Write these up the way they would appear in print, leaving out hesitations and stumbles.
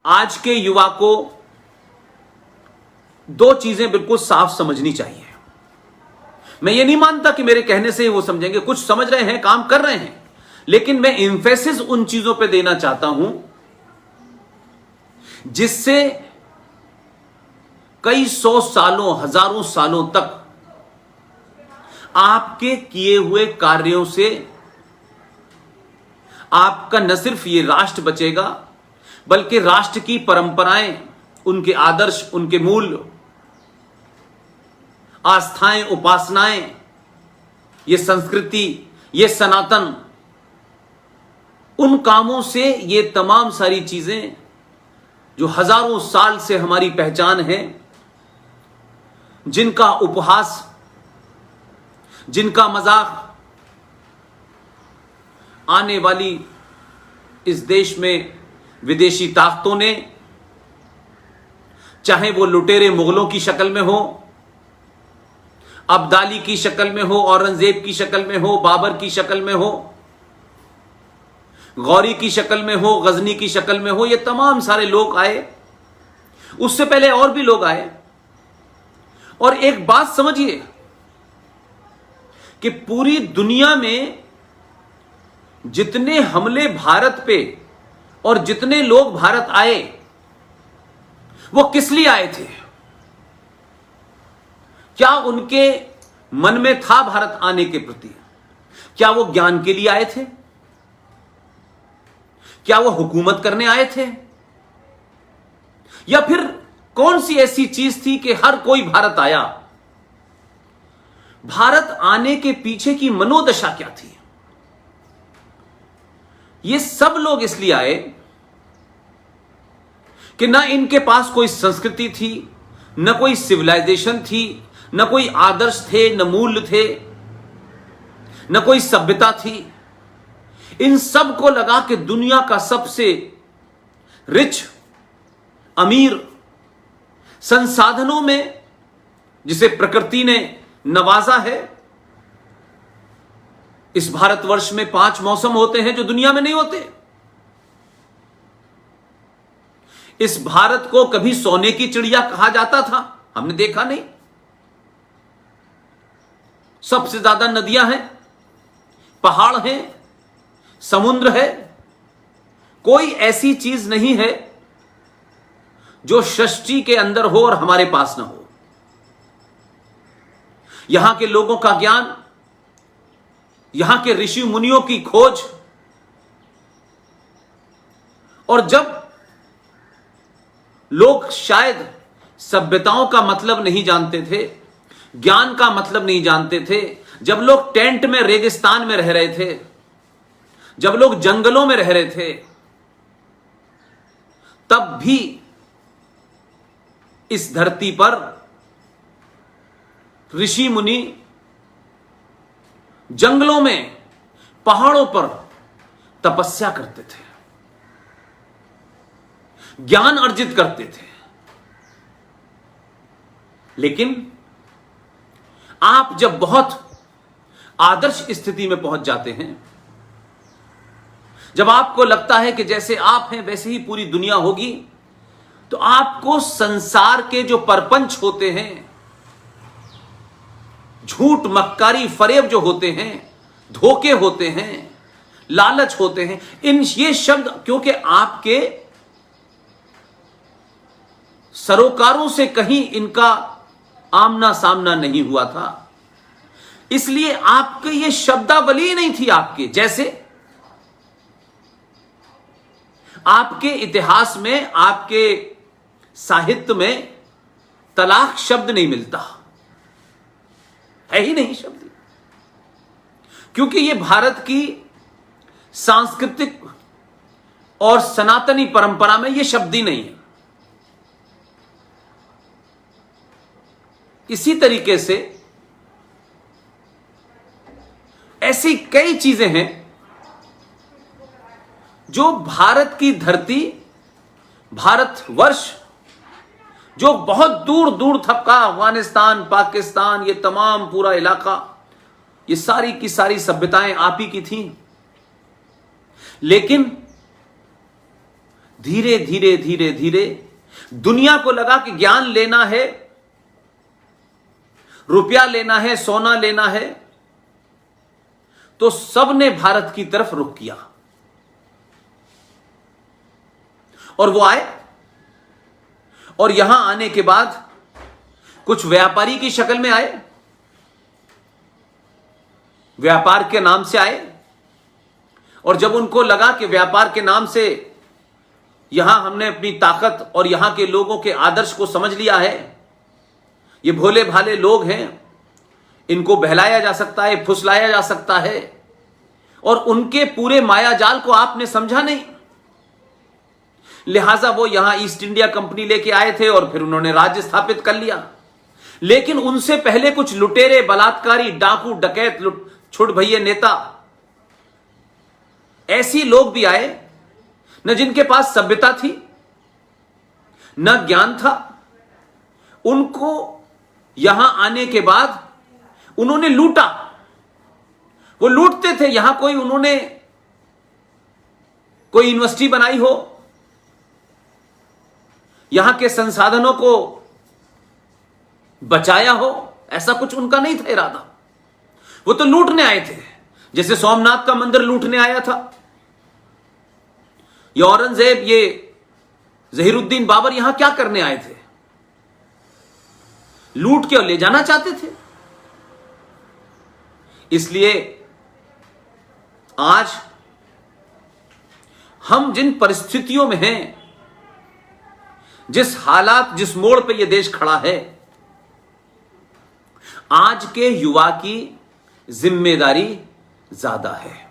आज के युवा को दो चीजें बिल्कुल साफ समझनी चाहिए। मैं ये नहीं मानता कि मेरे कहने से ही वो समझेंगे, कुछ समझ रहे हैं, काम कर रहे हैं, लेकिन मैं एम्फेसिस उन चीजों पे देना चाहता हूं जिससे कई सौ सालों, हजारों सालों तक आपके किए हुए कार्यों से आपका न सिर्फ ये राष्ट्र बचेगा, बल्कि राष्ट्र की परंपराएं, उनके आदर्श, उनके मूल्य, आस्थाएं, उपासनाएं, ये संस्कृति, ये सनातन, उन कामों से ये तमाम सारी चीजें जो हजारों साल से हमारी पहचान है, जिनका उपहास, जिनका मजाक आने वाली इस देश में विदेशी ताकतों ने, चाहे वो लुटेरे मुगलों की शक्ल में हो, अब्दाली की शक्ल में हो, औरंगजेब की शक्ल में हो, बाबर की शक्ल में हो, गौरी की शक्ल में हो, गजनी की शक्ल में हो, ये तमाम सारे लोग आए, उससे पहले और भी लोग आए। और एक बात समझिए कि पूरी दुनिया में जितने हमले भारत पे और जितने लोग भारत आए, वो किस लिए आए थे? क्या उनके मन में था भारत आने के प्रति? क्या वो ज्ञान के लिए आए थे? क्या वो हुकूमत करने आए थे? या फिर कौन सी ऐसी चीज थी कि हर कोई भारत आया? भारत आने के पीछे की मनोदशा क्या थी? ये सब लोग इसलिए आए कि ना इनके पास कोई संस्कृति थी, न कोई सिविलाइजेशन थी, न कोई आदर्श थे, न मूल्य थे, न कोई सभ्यता थी। इन सब को लगा कि दुनिया का सबसे रिच, अमीर, संसाधनों में जिसे प्रकृति ने नवाजा है, इस भारतवर्ष में 5 मौसम होते हैं जो दुनिया में नहीं होते। इस भारत को कभी सोने की चिड़िया कहा जाता था? हमने देखा नहीं। सबसे ज्यादा नदियां हैं, पहाड़ हैं, समुद्र है। कोई ऐसी चीज नहीं है जो सृष्टि के अंदर हो और हमारे पास ना हो। यहां के लोगों का ज्ञान, यहां के ऋषि मुनियों की खोज, और जब लोग शायद सभ्यताओं का मतलब नहीं जानते थे, ज्ञान का मतलब नहीं जानते थे, जब लोग टेंट में रेगिस्तान में रह रहे थे, जब लोग जंगलों में रह रहे थे, तब भी इस धरती पर ऋषि मुनि जंगलों में, पहाड़ों पर तपस्या करते थे, ज्ञान अर्जित करते थे। लेकिन आप जब बहुत आदर्श स्थिति में पहुंच जाते हैं, जब आपको लगता है कि जैसे आप हैं वैसे ही पूरी दुनिया होगी, तो आपको संसार के जो परपंच होते हैं, झूठ, मक्कारी, फरेब जो होते हैं, धोखे होते हैं, लालच होते हैं, ये शब्द क्योंकि आपके सरोकारों से कहीं इनका आमना सामना नहीं हुआ था, इसलिए आपके ये शब्दावली नहीं थी आपके। जैसे आपके इतिहास में, आपके साहित्य में तलाक शब्द नहीं मिलता, है ही नहीं शब्द, क्योंकि ये भारत की सांस्कृतिक और सनातनी परंपरा में ये शब्द ही नहीं है। इसी तरीके से ऐसी कई चीजें हैं जो भारत की धरती, भारतवर्ष, जो बहुत दूर दूर तक का अफगानिस्तान, पाकिस्तान, ये तमाम पूरा इलाका, ये सारी की सारी सभ्यताएं आप ही की थीं। लेकिन धीरे धीरे धीरे धीरे दुनिया को लगा कि ज्ञान लेना है, रुपया लेना है, सोना लेना है, तो सबने भारत की तरफ रुख किया और वो आए। और यहां आने के बाद कुछ व्यापारी की शक्ल में आए, व्यापार के नाम से आए, और जब उनको लगा कि व्यापार के नाम से यहां हमने अपनी ताकत और यहां के लोगों के आदर्श को समझ लिया है, ये भोले भाले लोग हैं, इनको बहलाया जा सकता है, फुसलाया जा सकता है, और उनके पूरे मायाजाल को आपने समझा नहीं, लिहाजा वो यहां ईस्ट इंडिया कंपनी लेके आए थे और फिर उन्होंने राज्य स्थापित कर लिया। लेकिन उनसे पहले कुछ लुटेरे, बलात्कारी, डाकू, डकैत, छुट भैये नेता, ऐसी लोग भी आए न जिनके पास सभ्यता थी, न ज्ञान था। उनको यहां आने के बाद उन्होंने लूटा, वो लूटते थे। यहां उन्होंने कोई यूनिवर्सिटी बनाई हो, यहां के संसाधनों को बचाया हो, ऐसा कुछ उनका नहीं था इरादा। वो तो लूटने आए थे, जैसे सोमनाथ का मंदिर लूटने आया था। ये औरंगजेब, ये जहीरुद्दीन बाबर यहां क्या करने आए थे? लूट के और ले जाना चाहते थे। इसलिए आज हम जिन परिस्थितियों में हैं, जिस हालात, जिस मोड़ पे यह देश खड़ा है, आज के युवा की जिम्मेदारी ज्यादा है।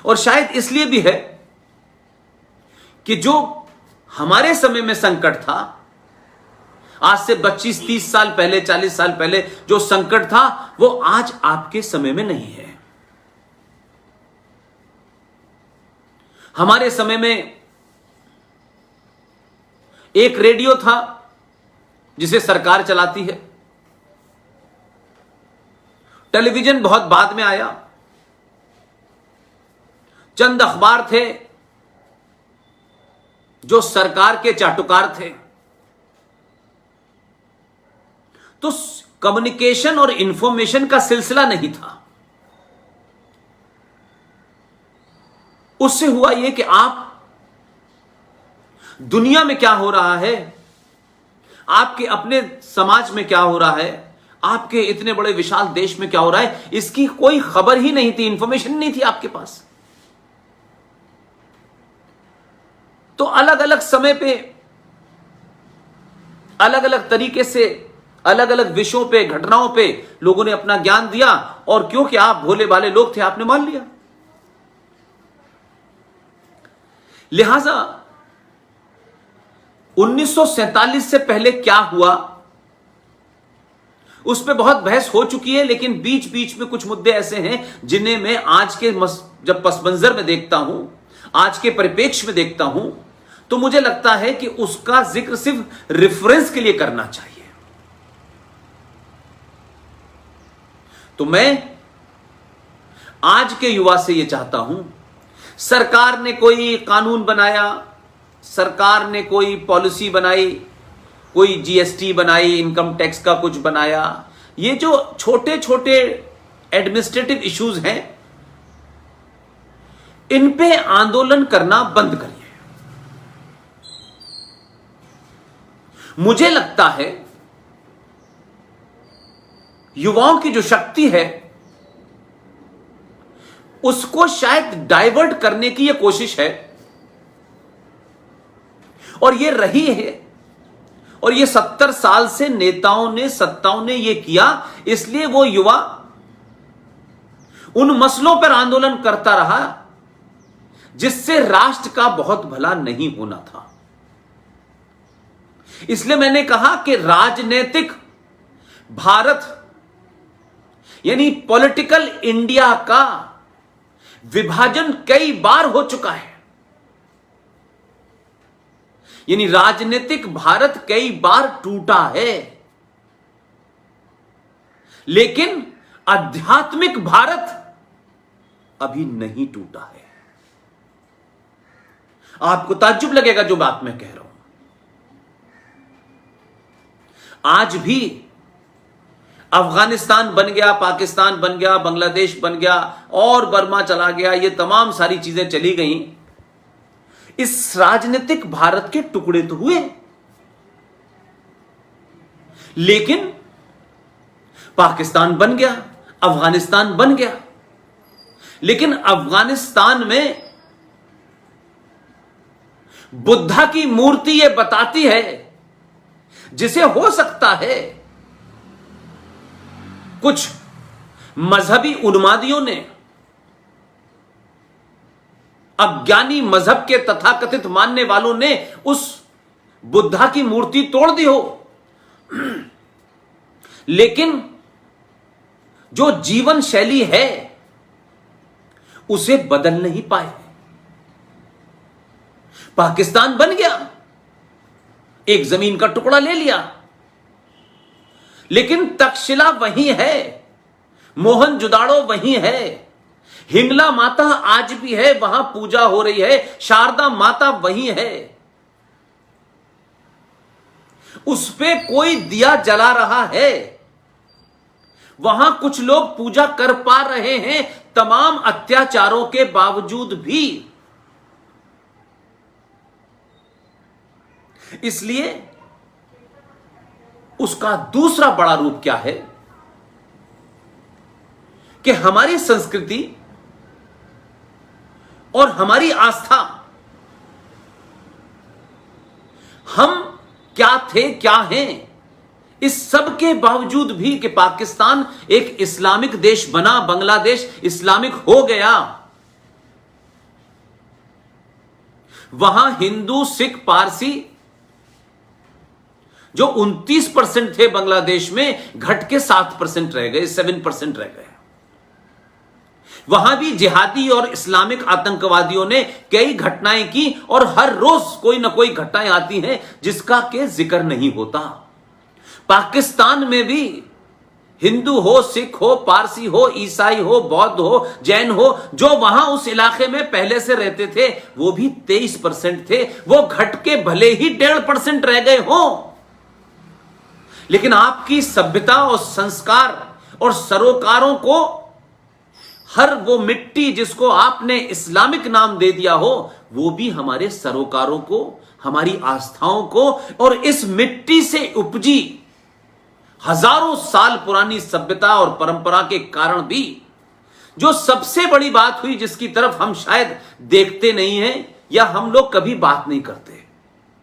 और शायद इसलिए भी है कि जो हमारे समय में संकट था, आज से 25-30 साल पहले, 40 साल पहले जो संकट था, वो आज आपके समय में नहीं है। हमारे समय में एक रेडियो था जिसे सरकार चलाती है, टेलीविजन बहुत बाद में आया, चंद अखबार थे जो सरकार के चाटुकार थे। तो कम्युनिकेशन और इंफॉर्मेशन का सिलसिला नहीं था। उससे हुआ यह कि आप दुनिया में क्या हो रहा है, आपके अपने समाज में क्या हो रहा है, आपके इतने बड़े विशाल देश में क्या हो रहा है, इसकी कोई खबर ही नहीं थी, इंफॉर्मेशन नहीं थी आपके पास। तो अलग अलग समय पे, अलग अलग तरीके से, अलग अलग विषयों पे, घटनाओं पे लोगों ने अपना ज्ञान दिया, और क्योंकि आप भोले भाले लोग थे, आपने मान लिया। लिहाजा 1947 से पहले क्या हुआ, उस पर बहुत बहस हो चुकी है, लेकिन बीच बीच में कुछ मुद्दे ऐसे हैं जिन्हें मैं आज के जब पस मंजर में देखता हूं, आज के परिप्रेक्ष्य में देखता हूं, तो मुझे लगता है कि उसका जिक्र सिर्फ रेफरेंस के लिए करना चाहिए। तो मैं आज के युवा से यह चाहता हूं, सरकार ने कोई कानून बनाया, सरकार ने कोई पॉलिसी बनाई, कोई जीएसटी बनाई, इनकम टैक्स का कुछ बनाया, ये जो छोटे छोटे एडमिनिस्ट्रेटिव इश्यूज हैं, इन पे आंदोलन करना बंद करिए। मुझे लगता है युवाओं की जो शक्ति है, उसको शायद डाइवर्ट करने की यह कोशिश है, और यह रही है, और ये 70 साल से नेताओं ने, सत्ताओं ने यह किया। इसलिए वो युवा उन मसलों पर आंदोलन करता रहा जिससे राष्ट्र का बहुत भला नहीं होना था। इसलिए मैंने कहा कि राजनीतिक भारत यानी पॉलिटिकल इंडिया का विभाजन कई बार हो चुका है, यानी राजनीतिक भारत कई बार टूटा है, लेकिन आध्यात्मिक भारत अभी नहीं टूटा है। आपको ताज्जुब लगेगा जो बात मैं कह रहा हूं। आज भी अफगानिस्तान बन गया, पाकिस्तान बन गया, बांग्लादेश बन गया और बर्मा चला गया, ये तमाम सारी चीजें चली गई। इस राजनीतिक भारत के टुकड़े तो हुए, लेकिन पाकिस्तान बन गया, अफगानिस्तान बन गया। लेकिन अफगानिस्तान में बुद्धा की मूर्ति यह बताती है, जिसे हो सकता है कुछ मजहबी उन्मादियों ने, अज्ञानी मजहब के तथाकथित मानने वालों ने उस बुद्धा की मूर्ति तोड़ दी हो, लेकिन जो जीवन शैली है उसे बदल नहीं पाए। पाकिस्तान बन गया, एक जमीन का टुकड़ा ले लिया, लेकिन तक्षशिला वहीं है, मोहनजोदाड़ो वहीं है, हिंगला माता आज भी है, वहां पूजा हो रही है, शारदा माता वहीं है, उस पे कोई दिया जला रहा है, वहां कुछ लोग पूजा कर पा रहे हैं तमाम अत्याचारों के बावजूद भी। इसलिए उसका दूसरा बड़ा रूप क्या है कि हमारी संस्कृति और हमारी आस्था, हम क्या थे क्या हैं, इस सब के बावजूद भी कि पाकिस्तान एक इस्लामिक देश बना, बांग्लादेश इस्लामिक हो गया, वहां हिंदू, सिख, पारसी जो 29% थे बांग्लादेश में, घट के 7% रह गए, 7% रह गए। वहां भी जिहादी और इस्लामिक आतंकवादियों ने कई घटनाएं की और हर रोज कोई ना कोई घटनाएं आती हैं जिसका के जिक्र नहीं होता। पाकिस्तान में भी हिंदू हो, सिख हो, पारसी हो, ईसाई हो, बौद्ध हो, जैन हो, जो वहां उस इलाके में पहले से रहते थे वो भी 23% थे, वो घट के भले ही 1.5% रह गए हो, लेकिन आपकी सभ्यता और संस्कार और सरोकारों को, हर वो मिट्टी जिसको आपने इस्लामिक नाम दे दिया हो, वो भी हमारे सरोकारों को, हमारी आस्थाओं को और इस मिट्टी से उपजी हजारों साल पुरानी सभ्यता और परंपरा के कारण भी, जो सबसे बड़ी बात हुई जिसकी तरफ हम शायद देखते नहीं हैं या हम लोग कभी बात नहीं करते,